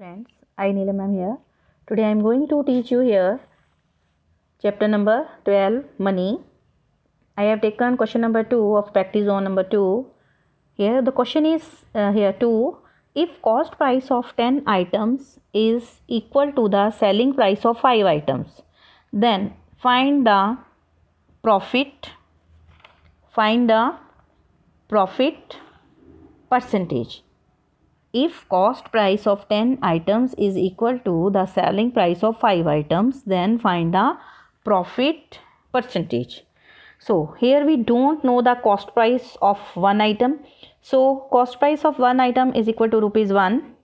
Friends, I Neelam am here. Today I am going to teach you here chapter number 12 money. I have taken question number 2 of practice zone number 2. Here the question is here 2. If cost price of 10 items is equal to the selling price of 5 items, then find the profit percentage. If cost price of 10 items is equal to the selling price of 5 items, then find the profit percentage. So here we don't know the cost price of one item. So cost price of one item is equal to rupees 1.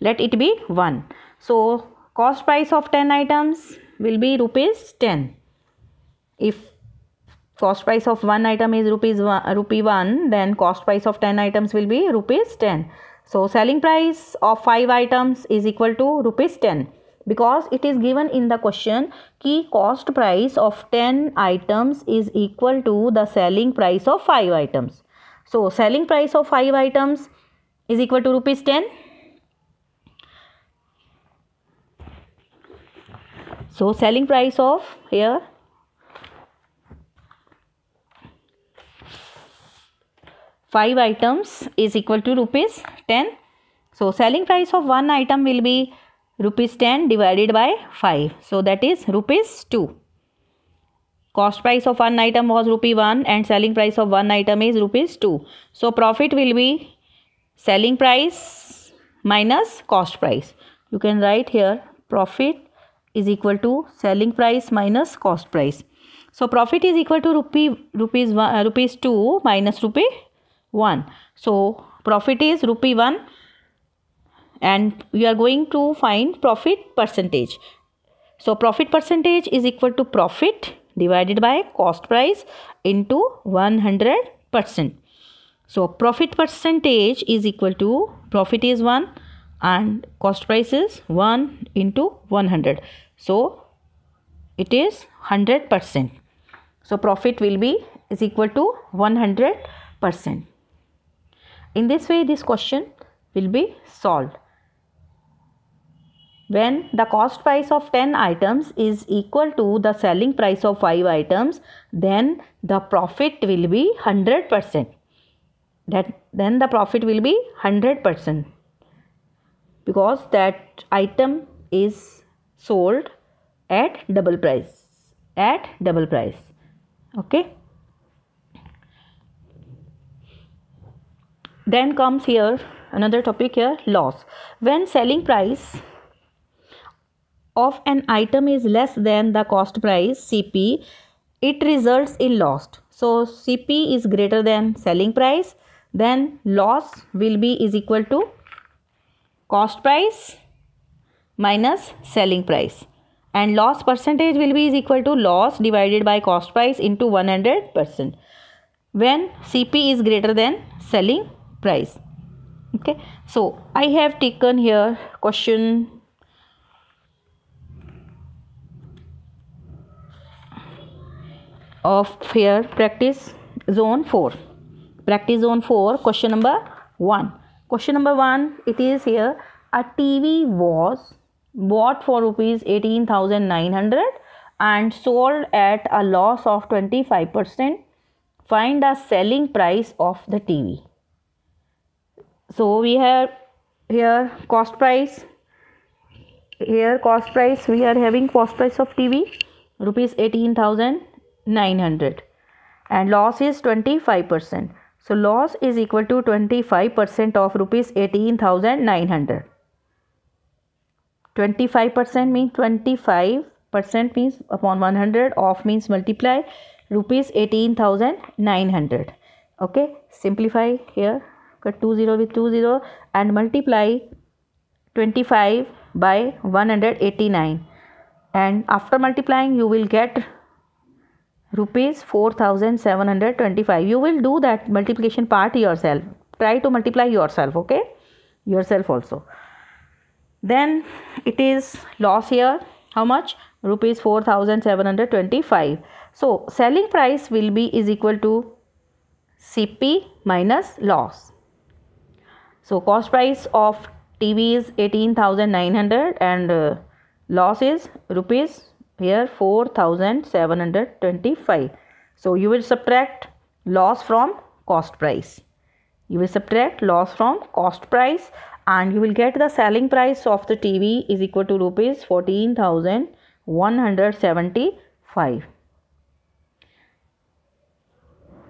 Let it be 1. So cost price of 10 items will be rupees 10. If cost price of one item is rupee 1, then cost price of 10 items will be rupees 10. So selling price of 5 items is equal to rupees 10, because it is given in the question ki cost price of 10 items is equal to the selling price of 5 items. So selling price of 5 items is equal to rupees 10. So selling price of here 5 items is equal to rupees 10. So selling price of one item will be rupees 10 divided by 5. So that is rupees 2. Cost price of one item was rupee 1 and selling price of one item is rupees 2. So profit will be selling price minus cost price. You can write here profit is equal to selling price minus cost price. So profit is equal to rupees 2 minus rupee 1. So profit is rupee 1 and we are going to find profit percentage. So profit percentage is equal to profit divided by cost price into 100%. So profit percentage is equal to profit is 1 and cost price is 1 into 100. So it is 100%. So profit will be is equal to 100%. In this way, this question will be solved. When the cost price of 10 items is equal to the selling price of 5 items, then the profit will be 100%. Then the profit will be 100%, because that item is sold at double price. Okay. Then comes here another topic here, loss. When selling price of an item is less than the cost price CP, it results in loss. So CP is greater than selling price, then loss will be is equal to cost price minus selling price, and loss percentage will be is equal to loss divided by cost price into 100% when CP is greater than selling price. Okay, so I have taken here question of here practice zone 4. Practice zone 4, question number 1. Question number 1, it is here, a TV was bought for rupees 18,900 and sold at a loss of 25%. Find the selling price of the TV. So we have here cost price. Here cost price, we are having cost price of TV rupees 18,900 and loss is 25%. So loss is equal to 25% of rupees 18,900. 25% means 25% means upon 100, off means multiply, rupees 18,900. Okay, simplify here, cut 20 with 20 and multiply 25 by 189, and after multiplying you will get rupees 4,725. You will do that multiplication part yourself. Try to multiply yourself, okay, yourself also. Then it is loss here, how much? Rupees 4,725. So selling price will be is equal to CP minus loss. So cost price of TV is 18,900 and loss is rupees here 4,725. So you will subtract loss from cost price. You will subtract loss from cost price and you will get the selling price of the TV is equal to rupees 14,175.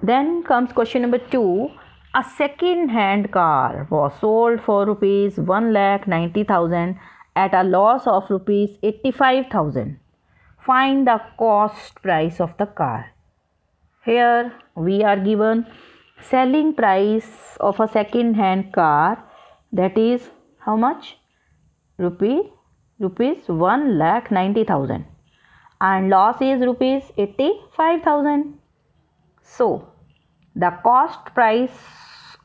Then comes question number 2. A second hand car was sold for rupees 1,90,000 at a loss of rupees 85,000. Find the cost price of the car. Here we are given selling price of a second hand car, that is how much? Rupees 1,90,000 and loss is rupees 85,000. So the cost price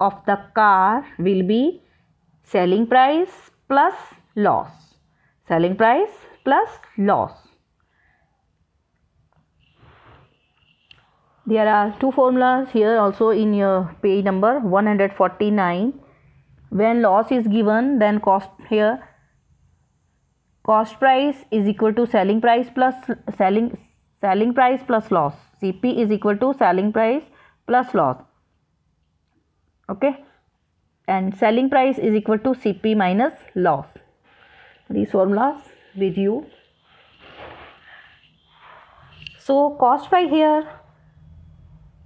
of the car will be selling price plus loss. Selling price plus loss. There are two formulas here also in your page number 149. When loss is given, then cost price is equal to selling price plus selling price plus loss. CP is equal to selling price plus loss. Okay, and selling price is equal to CP minus loss. These formulas with you. So cost price here,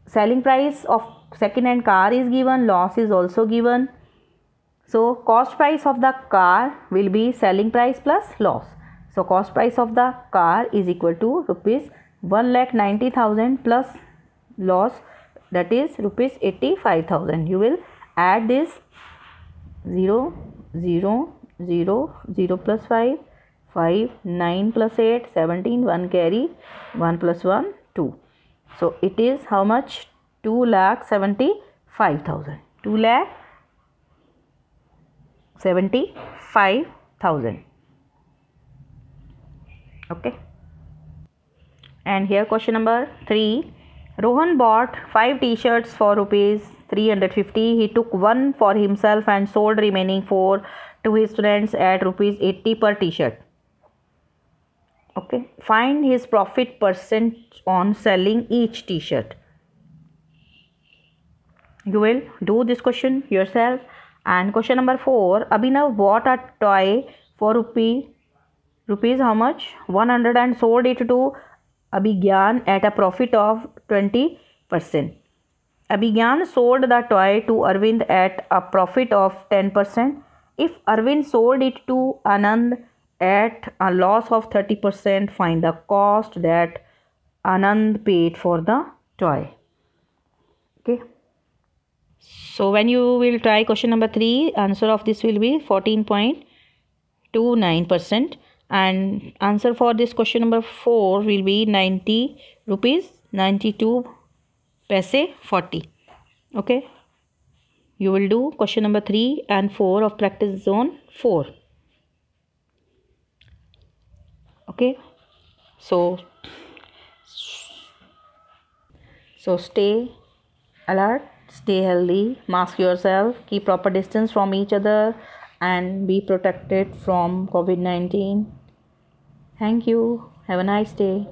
selling price of second hand car is given, loss is also given. So cost price of the car will be selling price plus loss. So cost price of the car is equal to rupees 1,90,000 plus loss, that is rupees 85,000. You will add this 0, 0, 0, 0 plus 5, 5, 9 plus 8, 17, 1 carry, 1 plus 1, 2. So it is how much? 2,75,000. 2,75,000. Okay. And here question number 3. Rohan bought 5 t-shirts for rupees 350. He took one for himself and sold remaining 4 to his students at rupees 80 per t-shirt. Okay. Find his profit percent on selling each t-shirt. You will do this question yourself. And question number 4. Abhinav bought a toy for rupees how much? 100 and sold it to Abhigyan at a profit of 20%. Abhigyan sold the toy to Arvind at a profit of 10%. If Arvind sold it to Anand at a loss of 30%, find the cost that Anand paid for the toy. Okay. So when you will try question number 3, answer of this will be 14.29%. And answer for this question number 4 will be 90 rupees 92 paise 40. Okay, you will do question number 3 and 4 of practice zone 4. Okay, so stay alert, stay healthy, mask yourself, keep proper distance from each other and be protected from COVID-19. Thank you. Have a nice day.